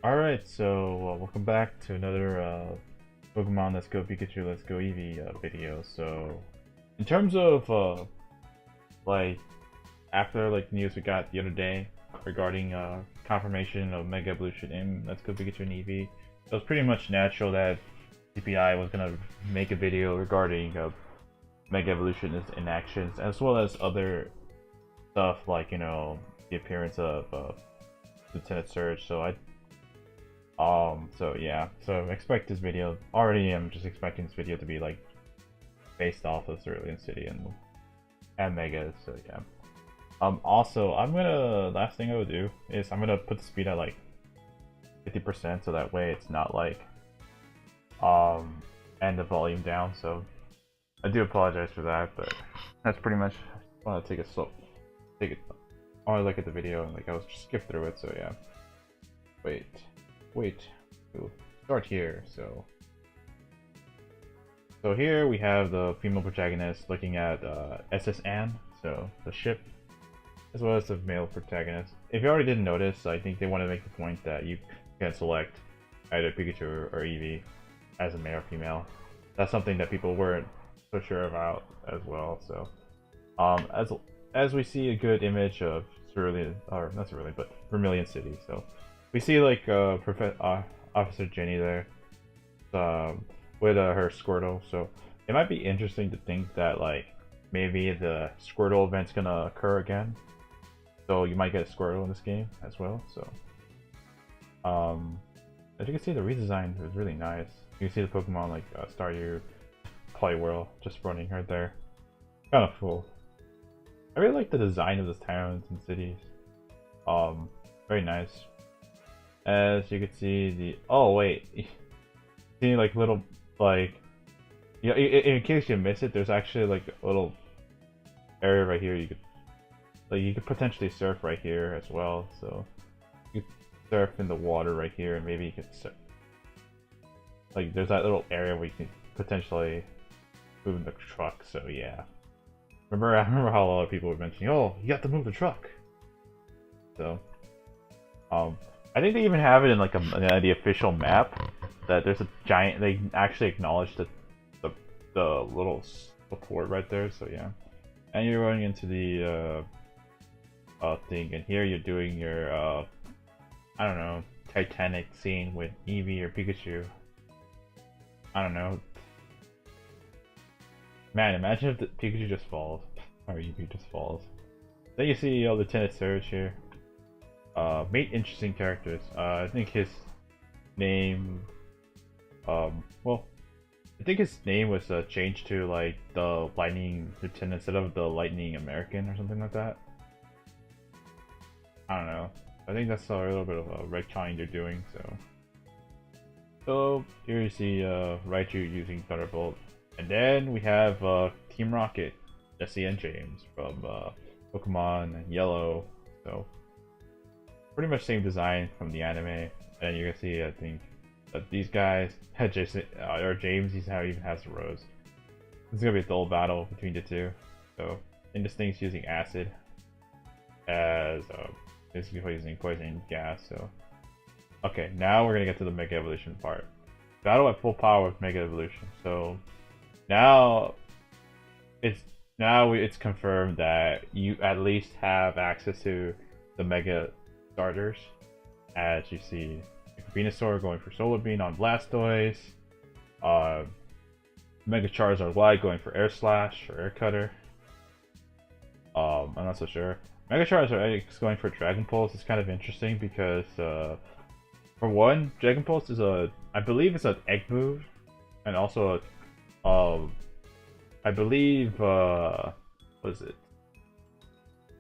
Alright, so welcome back to another Pokemon Let's Go Pikachu, Let's Go Eevee video. So, in terms of like after news we got the other day regarding confirmation of Mega Evolution in Let's Go Pikachu and Eevee, it was pretty much natural that TCPi was gonna make a video regarding Mega Evolution in actions, as well as other stuff like the appearance of Lieutenant Surge. So yeah, so expect this video. Already I'm just expecting this video to be like based off of Vermilion City and Mega, so yeah. Also last thing I would do is I'm gonna put the speed at like 50% so that way it's not like and the volume down, so I do apologize for that, but that's pretty much I wanna take it I wanna look at the video and I was just skip through it, so yeah. Wait, we'll start here. So here we have the female protagonist looking at SS Anne, so the ship, as well as the male protagonist. If you already didn't notice, I think they want to make the point that you can select either Pikachu or Eevee as a male or female. That's something that people weren't so sure about as well. So as we see a good image of Cerulean, or not Cerulean, but Vermilion City. So we see Officer Jenny there with her Squirtle, so it might be interesting to think that maybe the Squirtle event's gonna occur again. So you might get a Squirtle in this game as well. So as you can see, the redesign was really nice. You can see the Pokemon like Staryu, Poliwhirl just running right there. Kind of cool. I really like the design of the towns and cities. Very nice. As you can see, see little in case you miss it, there's actually a little area right here you could potentially surf right here as well. So you could surf in the water right here, and maybe you could surf. There's that little area where you can potentially move in the truck. So yeah, I remember how a lot of people were mentioning, oh, you have to move the truck. So I think they even have it in the official map that there's a giant. They actually acknowledge the little support right there. So yeah, and you're going into the thing, and here you're doing your I don't know, Titanic scene with Eevee or Pikachu. I don't know. Man, imagine if the Pikachu just falls or Eevee just falls. Then you see Lieutenant Surge here. Made interesting characters. I think his name, well, I think his name was changed to the Lightning Lieutenant instead of the Lightning American or something like that. I don't know. I think that's a little bit of a retconning they're doing. So here you see Raichu using Thunderbolt, and then we have Team Rocket, Jessie and James from Pokemon Yellow. So pretty much same design from the anime, and you can see I think that these guys had James, he's even has the Rose. It's gonna be a dull battle between the two. So and this thing's using acid as basically using poison gas. So okay, now we're gonna get to the Mega Evolution part. Battle at full power with Mega Evolution. So now it's confirmed that you at least have access to the Mega starters, as you see Venusaur going for Solar Beam on Blastoise, Mega Charizard Y going for Air Slash or Air Cutter. I'm not so sure. Mega Charizard X going for Dragon Pulse is kind of interesting because for one, Dragon Pulse is I believe it's an egg move, and also I believe what is it?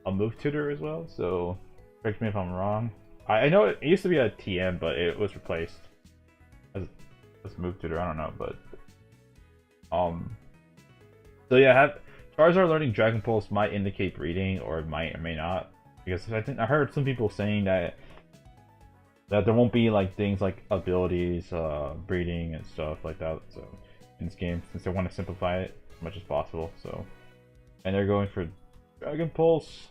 A move tutor as well, so correct me if I'm wrong. I know it used to be a TM, but it was replaced as move tutor. I don't know, but so yeah, Charizard learning Dragon Pulse might indicate breeding, or it might or may not, because I heard some people saying that there won't be things like abilities, breeding and stuff like that. So in this game, since they want to simplify it as much as possible, so and they're going for Dragon Pulse.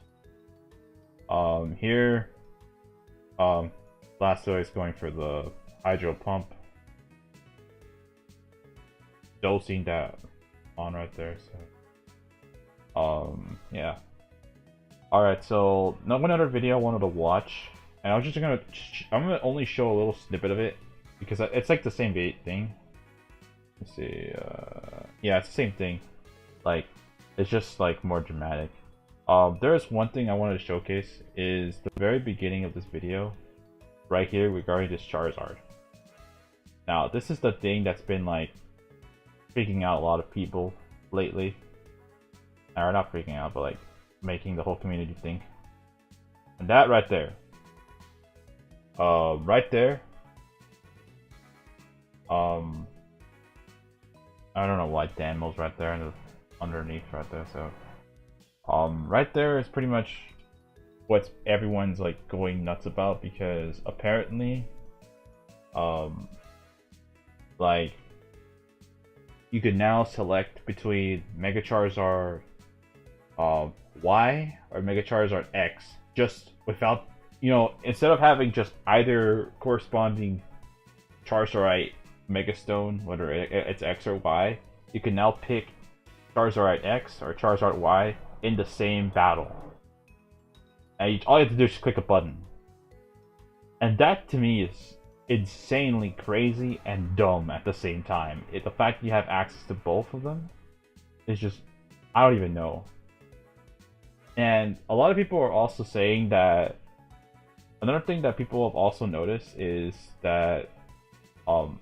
Here Blastoise going for the Hydro Pump. Dosing that on right there, so yeah. Alright, so one other video I wanted to watch, and I'm gonna only show a little snippet of it because it's like the same thing. Let's see, yeah, it's the same thing. Like, it's just like more dramatic. There's one thing I wanted to showcase is the very beginning of this video, right here regarding this Charizard. Now, this is the thing that's been like freaking out a lot of people lately. Or not freaking out, but like making the whole community think. And that right there. Right there. I don't know why Danmo's right there and underneath right there, so right there is pretty much what everyone's like going nuts about, because apparently like you can now select between Mega Charizard Y or Mega Charizard X, just without, instead of having just either corresponding Charizard Mega Stone, whether it's X or Y, you can now pick Charizard X or Charizard Y in the same battle. And all you have to do is click a button. And that to me is insanely crazy and dumb at the same time. The fact that you have access to both of them is just, I don't even know. And a lot of people are also saying that another thing that people have also noticed is that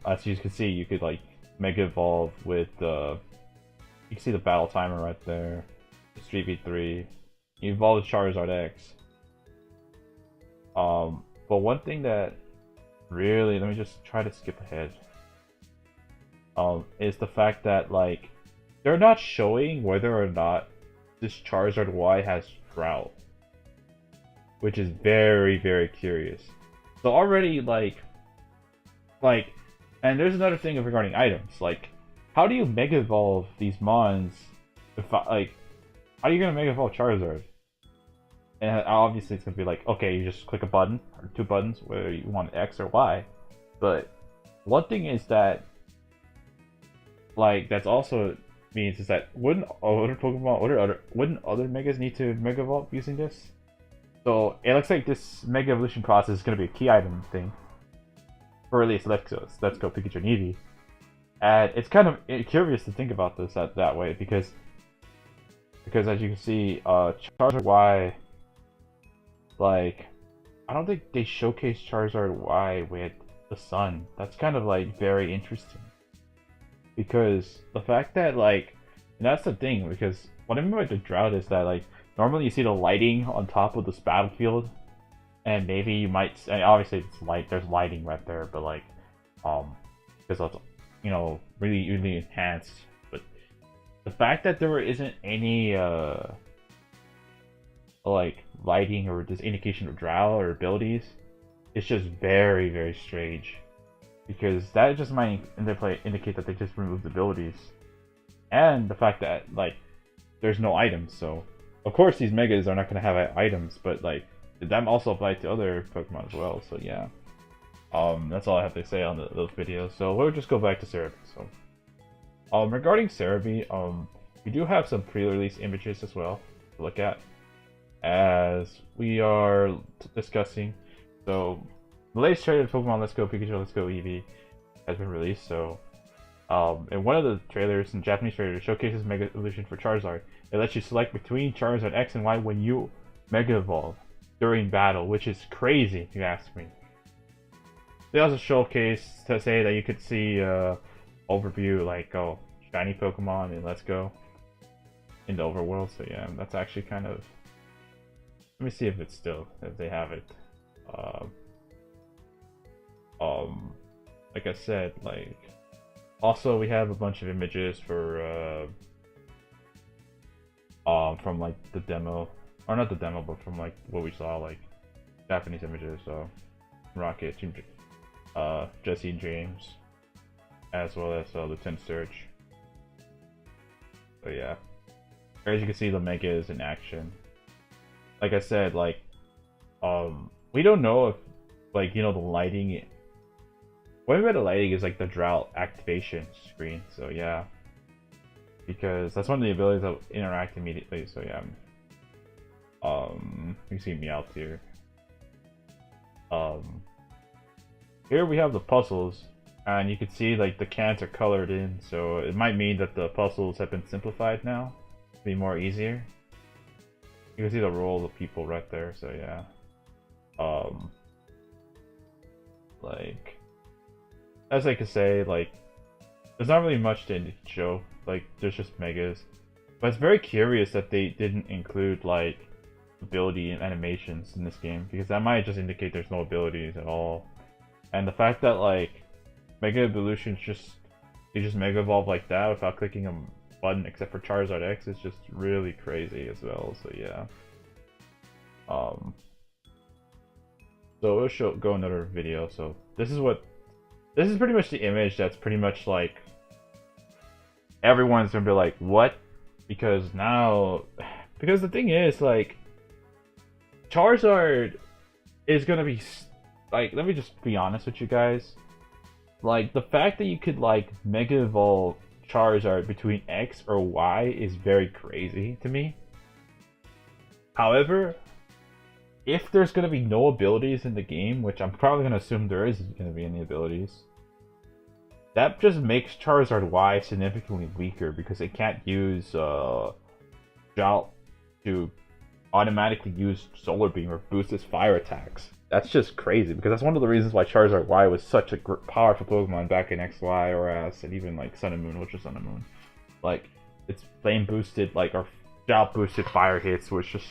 as you can see, you could like Mega Evolve with you can see the battle timer right there. It's 3v3. You evolve with Charizard X. But one thing that really, let me just try to skip ahead. Is the fact that like they're not showing whether or not this Charizard Y has Drought, which is very, very curious. So already and there's another thing regarding items. Like, how do you Mega Evolve these Mons? How are you gonna Mega Evolve Charizard? And obviously it's gonna be like, okay, you just click a button or two buttons whether you want X or Y. But one thing is that, like, that's also means is that wouldn't other Megas need to Mega Evolve using this? So it looks like this Mega Evolution process is gonna be a key item thing. Or at least Let's Go Pikachu and Eevee. And it's kind of curious to think about this that way, because as you can see, Charizard Y, like, I don't think they showcase Charizard Y with the sun. That's kind of like very interesting, because the fact that like, and that's the thing, because what I mean by the drought is that like normally you see the lighting on top of this battlefield, and maybe you might, and obviously it's light, there's lighting right there, but like because it's, really enhanced. But the fact that there isn't any like lighting or this indication of drought or abilities, it's just very, very strange, because that just might indicate that they just removed abilities, and the fact that like there's no items. So of course these megas are not going to have items, but like that also applies to other Pokemon as well. So yeah, that's all I have to say on those videos. So we'll just go back to Cerebi. So regarding Cerebi, we do have some pre-release images as well to look at, as we are discussing. So the latest trailer of Pokemon Let's Go Pikachu, Let's Go Eevee has been released. So in one of the trailers, in Japanese trailer, showcases Mega Evolution for Charizard. It lets you select between Charizard X and Y when you Mega Evolve during battle, which is crazy if you ask me. They also showcase to say that you could see overview like shiny Pokemon in Let's Go in the overworld. So yeah, that's actually kind of, let me see if they have it. Like I said, like, also we have a bunch of images for from like the demo, or not the demo, but from like what we saw, like Japanese images. So Rocket, Jessie and James, as well as Lieutenant Surge. So yeah, as you can see, the Mega is in action. Like I said, like we don't know if like, you know, the lighting. What I mean by the lighting is like the drought activation screen. So yeah, because that's one of the abilities that interact immediately. So yeah, you see Meowth here. Here we have the puzzles, and you can see like the cans are colored in, so it might mean that the puzzles have been simplified now to be more easier. You can see the role of people right there. So yeah, like as I could say, like there's not really much to show. Like there's just megas, but it's very curious that they didn't include like ability and animations in this game, because that might just indicate there's no abilities at all. And the fact that like Mega Evolutions they just Mega Evolve like that without clicking a button except for Charizard X is just really crazy as well. So yeah. So we'll go another video. So this is pretty much the image that's pretty much like everyone's gonna be like, what? Because the thing is, like, Charizard is gonna be like, let me just be honest with you guys. Like, the fact that you could like Mega Evolve Charizard between X or Y is very crazy to me. However, if there's gonna be no abilities in the game, which I'm probably gonna assume there isn't gonna be any abilities, that just makes Charizard Y significantly weaker because it can't use Drought to automatically use Solar Beam or boost its fire attacks. That's just crazy, because that's one of the reasons why Charizard Y was such a powerful Pokemon back in X, Y, or S, and even like Sun and Moon, which is Sun and Moon. Like, its flame boosted, like, or Drought boosted fire hits was just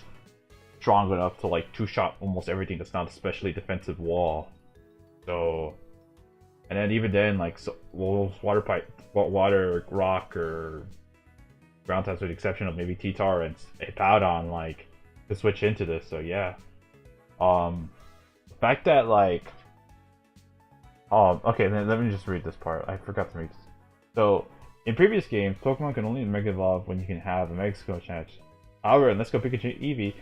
strong enough to like two-shot almost everything that's not a specially defensive wall. So, and then even then, like, water pipe, water, rock, or ground types, with the exception of maybe T-Tar and Hippowdon, like, to switch into this. So yeah, the fact that like, okay, then let me just read this part. I forgot to read this. So in previous games, Pokemon can only Mega Evolve when you can have a Mega Skill chance. However, in Let's Go Pikachu Eevee,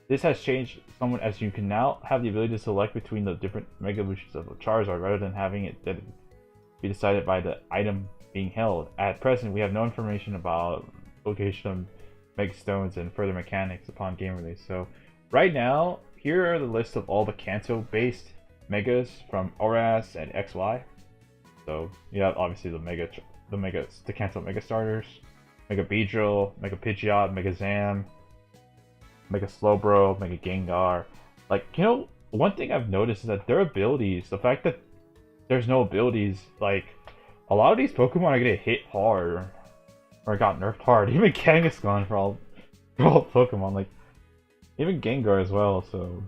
this has changed somewhat, as you can now have the ability to select between the different Mega Evolutions of Charizard rather than having it be decided by the item being held. At present, we have no information about location of Mega Stones and further mechanics upon game release. So right now, here are the list of all the Kanto-based Megas from ORAS and XY. So you have obviously the Kanto Mega Starters, Mega Beedrill, Mega Pidgeot, Mega Zam, Mega Slowbro, Mega Gengar. Like, you know, one thing I've noticed is that their abilities, the fact that there's no abilities, like, a lot of these Pokemon are getting hit hard, or got nerfed hard. Even Kangaskhan for all Pokemon, like, even Gengar as well, so...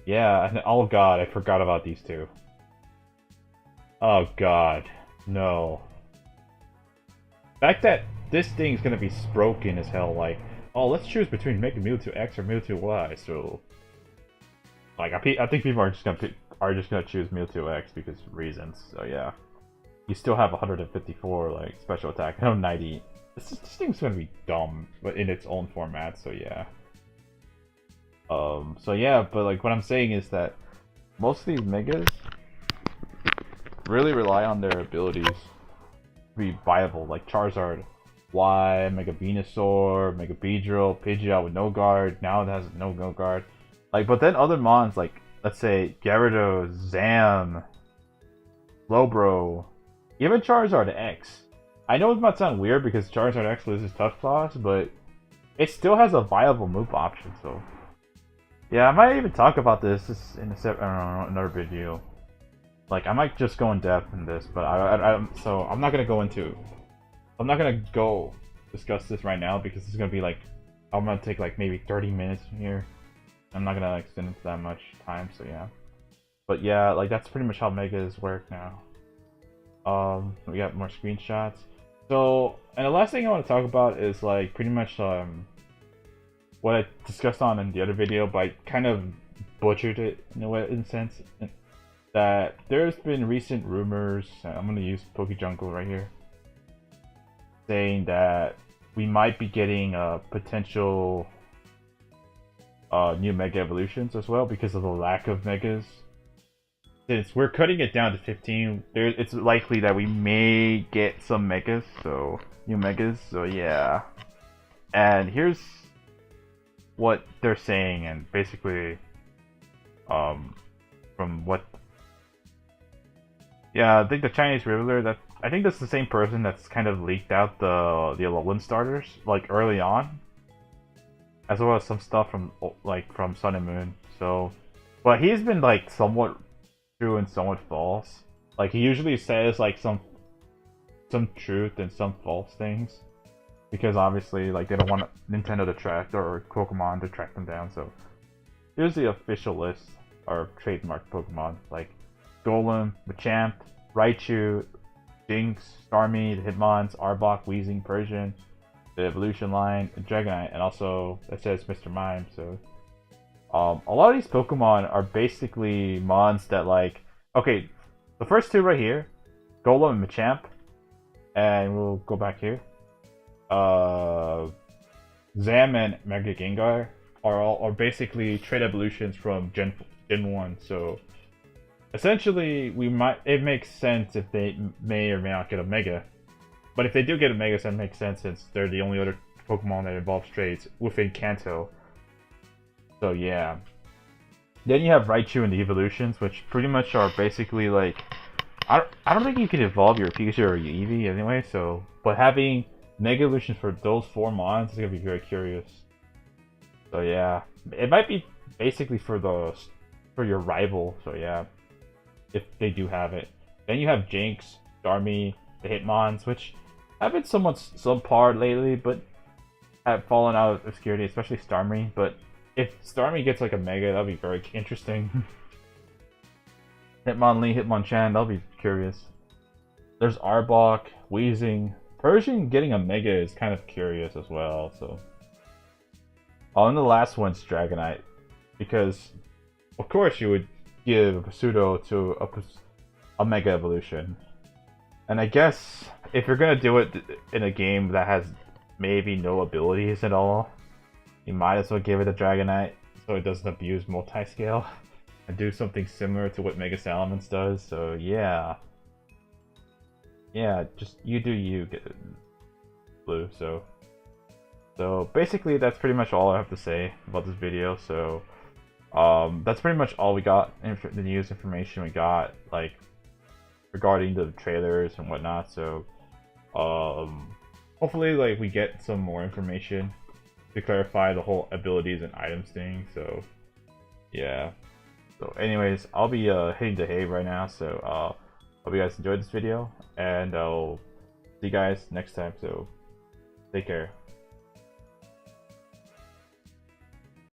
Yeah, and oh god, I forgot about these two. Oh god, no. The fact that this thing's gonna be broken as hell, like, oh, let's choose between Mega Mewtwo X or Mewtwo Y, so... Like, I think people are just gonna choose Mewtwo X because reasons, so yeah. You still have 154, like, special attack, no 90. This thing's gonna be dumb, but in its own format, so yeah. So yeah, but like, what I'm saying is that most of these Megas really rely on their abilities to be viable, like Charizard Y, Mega Venusaur, Mega Beedrill, Pidgeot with no guard, now it has no guard. Like, but then other mons, like, let's say, Gyarados, Zam, Slowbro, even Charizard X. I know it might sound weird because Charizard X loses Tough Claws, but it still has a viable move option, so... Yeah, I might even talk about this in another video. Like, I might just go in depth in this, but so I'm not gonna go discuss this right now because it's gonna be like, I'm gonna take like maybe 30 minutes here. I'm not gonna extend it that much time, so yeah. But yeah, like, that's pretty much how Megas work now. We got more screenshots. So, and the last thing I want to talk about is like pretty much what I discussed on in the other video, but I kind of butchered it in a sense, that there's been recent rumors, I'm going to use PokeJungle right here, saying that we might be getting potential new Mega Evolutions as well because of the lack of Megas since we're cutting it down to 15, it's likely that we may get some megas, so new megas. So yeah, and here's what they're saying, and basically, from what, yeah, I think the Chinese Riddler, that I think that's the same person that's kind of leaked out the Alolan starters like early on, as well as some stuff from from Sun and Moon. So, but he's been like somewhat true and somewhat false. Like he usually says like some truth and some false things, because obviously like they don't want Nintendo to track or Pokemon to track them down. So here's the official list or trademark Pokemon like Golem, Machamp, Raichu, Jinx, Starmie, the Hitmons, Arbok, Weezing, Persian, the evolution line, Dragonite, and also it says Mr. Mime. So a lot of these Pokemon are basically mons that like, okay, the first two right here, Golem and Machamp, and we'll go back here. Zam and Mega Gengar are basically trade evolutions from Gen 1. So essentially, it makes sense if they may or may not get a Mega. But if they do get a Mega, that makes sense since they're the only other Pokemon that involves trades within Kanto. So yeah. Then you have Raichu and the evolutions, which pretty much are basically like, I don't think you can evolve your Pikachu or your Eevee anyway. So, but having Mega Evolutions for those 4 mons is gonna be very curious. So yeah, it might be basically for your rival. So yeah, if they do have it. Then you have Jinx, Starmie, the Hitmons, which have been somewhat subpar lately, but have fallen out of obscurity, especially Starmie. But if Starmie gets like a Mega, that'll be very interesting. Hitmonlee, Hitmonchan, that'll be curious. There's Arbok, Weezing. Persian getting a Mega is kind of curious as well, so. And the last one's Dragonite, because of course you would give a pseudo to a Mega Evolution. And I guess if you're gonna do it in a game that has maybe no abilities at all, you might as well give it a Dragonite so it doesn't abuse multi-scale and do something similar to what Mega Salamence does. So yeah. Yeah, just you do you, get Blue. So basically that's pretty much all I have to say about this video. So that's pretty much all we got, the news information we got, like regarding the trailers and whatnot. So hopefully like we get some more information to clarify the whole abilities and items thing. So yeah, so anyways, I'll be hitting the hay right now. So hope you guys enjoyed this video, and I'll see you guys next time. So take care.